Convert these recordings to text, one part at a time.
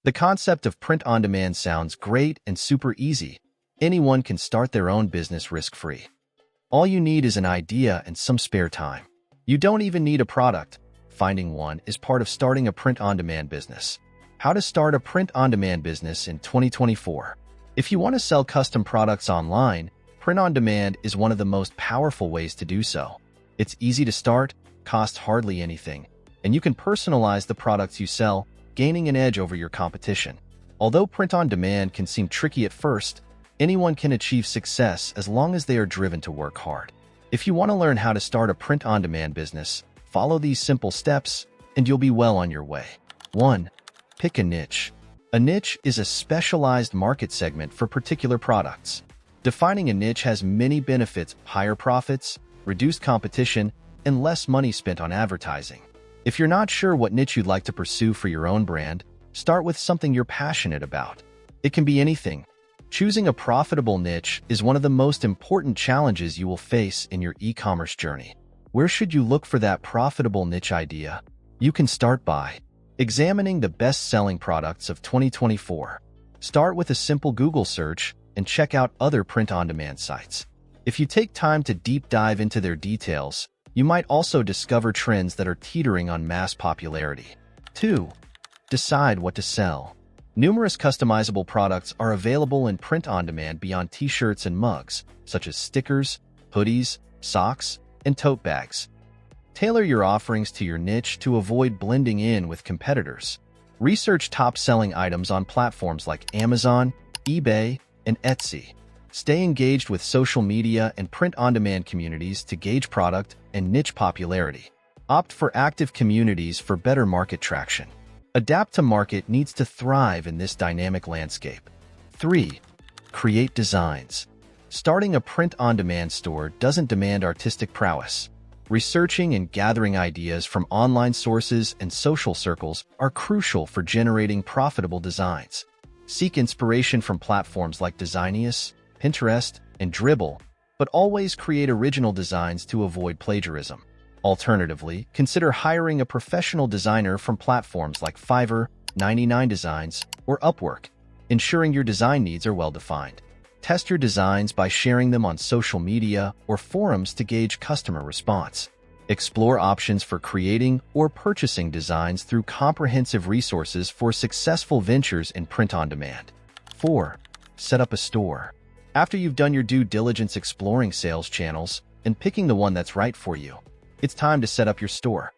The concept of print-on-demand sounds great and super easy. Anyone can start their own business risk-free. All you need is an idea and some spare time. You don't even need a product. Finding one is part of starting a print-on-demand business. How to start a print-on-demand business in 2024. If you want to sell custom products online, print-on-demand is one of the most powerful ways to do so. It's easy to start, costs hardly anything, and you can personalize the products you sell, gaining an edge over your competition. Although print-on-demand can seem tricky at first, anyone can achieve success as long as they are driven to work hard. If you want to learn how to start a print-on-demand business, follow these simple steps and you'll be well on your way. 1. Pick a niche. A niche is a specialized market segment for particular products. Defining a niche has many benefits: higher profits, reduced competition, and less money spent on advertising. If you're not sure what niche you'd like to pursue for your own brand, start with something you're passionate about. It can be anything. Choosing a profitable niche is one of the most important challenges you will face in your e-commerce journey. Where should you look for that profitable niche idea? You can start by examining the best-selling products of 2024. Start with a simple Google search and check out other print-on-demand sites. If you take time to deep dive into their details, you might also discover trends that are teetering on mass popularity. 2. Decide what to sell. Numerous customizable products are available in print-on-demand beyond t-shirts and mugs, such as stickers, hoodies, socks, and tote bags. Tailor your offerings to your niche to avoid blending in with competitors. Research top-selling items on platforms like Amazon, eBay, and Etsy. Stay engaged with social media and print-on-demand communities to gauge product and niche popularity. Opt for active communities for better market traction. Adapt to market needs to thrive in this dynamic landscape. 3. Create designs. Starting a print-on-demand store doesn't demand artistic prowess. Researching and gathering ideas from online sources and social circles are crucial for generating profitable designs. Seek inspiration from platforms like Designius, Pinterest, and Dribbble, but always create original designs to avoid plagiarism. Alternatively, consider hiring a professional designer from platforms like Fiverr, 99designs, or Upwork, ensuring your design needs are well-defined. Test your designs by sharing them on social media or forums to gauge customer response. Explore options for creating or purchasing designs through comprehensive resources for successful ventures in print-on-demand. 4. Set up a store. After you've done your due diligence exploring sales channels and picking the one that's right for you, it's time to set up your store.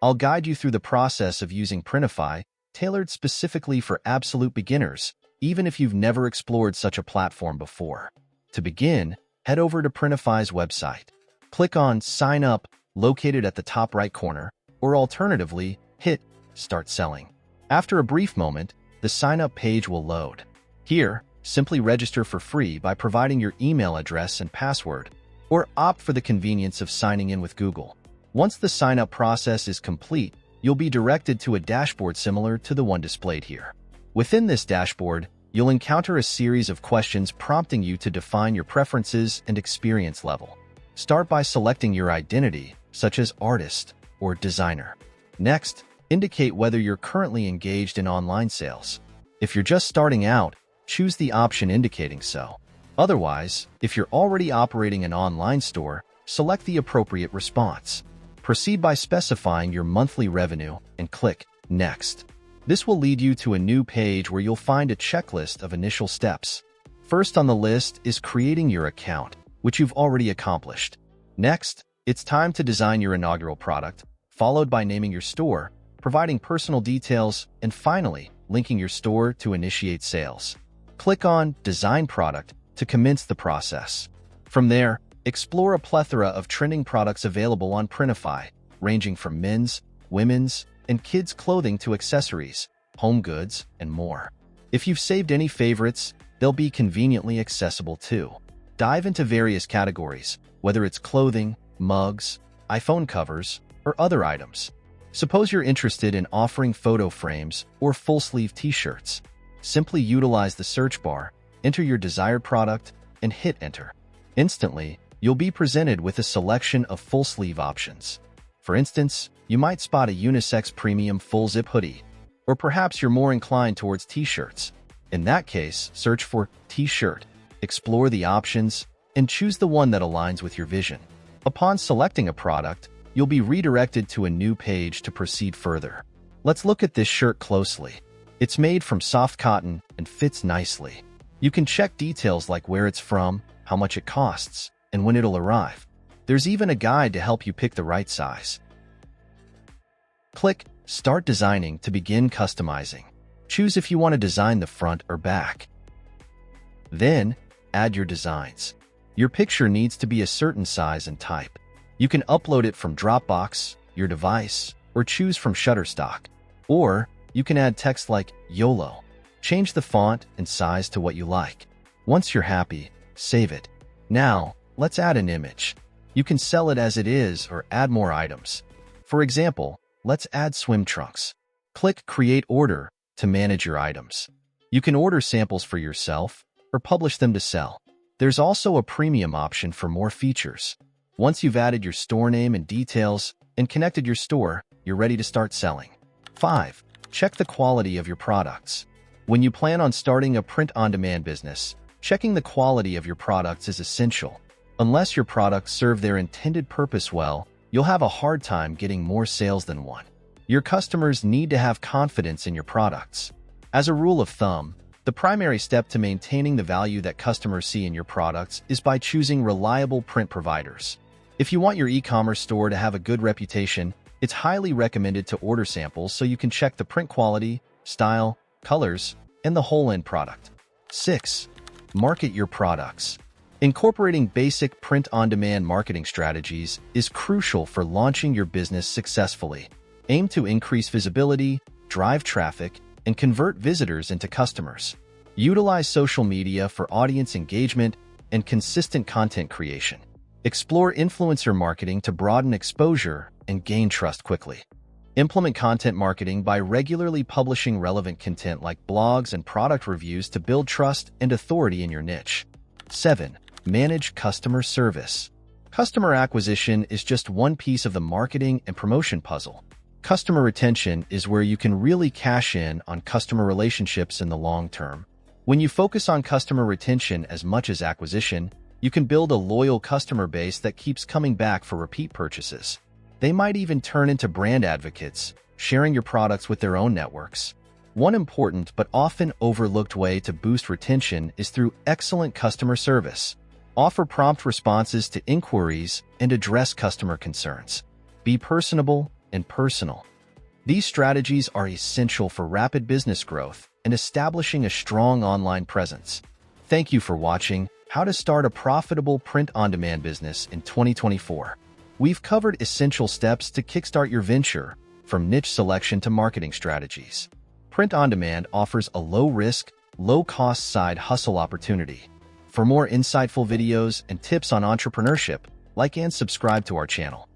I'll guide you through the process of using Printify, tailored specifically for absolute beginners, even if you've never explored such a platform before. To begin, head over to Printify's website. Click on Sign Up, located at the top right corner, or alternatively, hit Start Selling. After a brief moment, the sign-up page will load. Here, simply register for free by providing your email address and password, or opt for the convenience of signing in with Google. Once the sign-up process is complete, you'll be directed to a dashboard similar to the one displayed here. Within this dashboard, you'll encounter a series of questions prompting you to define your preferences and experience level. Start by selecting your identity, such as artist or designer. Next, indicate whether you're currently engaged in online sales. If you're just starting out, choose the option indicating so. Otherwise, if you're already operating an online store, select the appropriate response. Proceed by specifying your monthly revenue and click Next. This will lead you to a new page where you'll find a checklist of initial steps. First on the list is creating your account, which you've already accomplished. Next, it's time to design your inaugural product, followed by naming your store, providing personal details, and finally, linking your store to initiate sales. Click on Design Product to commence the process. From there, explore a plethora of trending products available on Printify, ranging from men's, women's, and kids' clothing to accessories, home goods, and more. If you've saved any favorites, they'll be conveniently accessible too. Dive into various categories, whether it's clothing, mugs, iPhone covers, or other items. Suppose you're interested in offering photo frames or full-sleeve t-shirts. Simply utilize the search bar, enter your desired product, and hit Enter. Instantly, you'll be presented with a selection of full-sleeve options. For instance, you might spot a unisex premium full-zip hoodie. Or perhaps you're more inclined towards t-shirts. In that case, search for t-shirt, explore the options, and choose the one that aligns with your vision. Upon selecting a product, you'll be redirected to a new page to proceed further. Let's look at this shirt closely. It's made from soft cotton and fits nicely. You can check details like where it's from, how much it costs, and when it'll arrive. There's even a guide to help you pick the right size. Click Start Designing to begin customizing. Choose if you want to design the front or back. Then, add your designs. Your picture needs to be a certain size and type. You can upload it from Dropbox, your device, or choose from Shutterstock. Or, you can add text like YOLO. Change the font and size to what you like. Once you're happy, save it. Now, let's add an image. You can sell it as it is or add more items. For example, let's add swim trunks. Click Create Order to manage your items. You can order samples for yourself or publish them to sell. There's also a premium option for more features. Once you've added your store name and details and connected your store, you're ready to start selling. 5. Check the quality of your products. When you plan on starting a print-on-demand business, checking the quality of your products is essential. Unless your products serve their intended purpose well, you'll have a hard time getting more sales than one. Your customers need to have confidence in your products. As a rule of thumb, the primary step to maintaining the value that customers see in your products is by choosing reliable print providers. If you want your e-commerce store to have a good reputation, it's highly recommended to order samples so you can check the print quality, style, colors, and the whole end product. 6. Market your products. Incorporating basic print-on-demand marketing strategies is crucial for launching your business successfully. Aim to increase visibility, drive traffic, and convert visitors into customers. Utilize social media for audience engagement and consistent content creation. Explore influencer marketing to broaden exposure and gain trust quickly. Implement content marketing by regularly publishing relevant content like blogs and product reviews to build trust and authority in your niche. 7. Manage customer service. Customer acquisition is just one piece of the marketing and promotion puzzle. Customer retention is where you can really cash in on customer relationships in the long term. When you focus on customer retention as much as acquisition, you can build a loyal customer base that keeps coming back for repeat purchases. They might even turn into brand advocates, sharing your products with their own networks. One important but often overlooked way to boost retention is through excellent customer service. Offer prompt responses to inquiries and address customer concerns. Be personable and personal. These strategies are essential for rapid business growth and establishing a strong online presence. Thank you for watching How to Start a Profitable Print-on-Demand Business in 2024. We've covered essential steps to kickstart your venture, from niche selection to marketing strategies. Print-on-demand offers a low-risk, low-cost side hustle opportunity. For more insightful videos and tips on entrepreneurship, like and subscribe to our channel.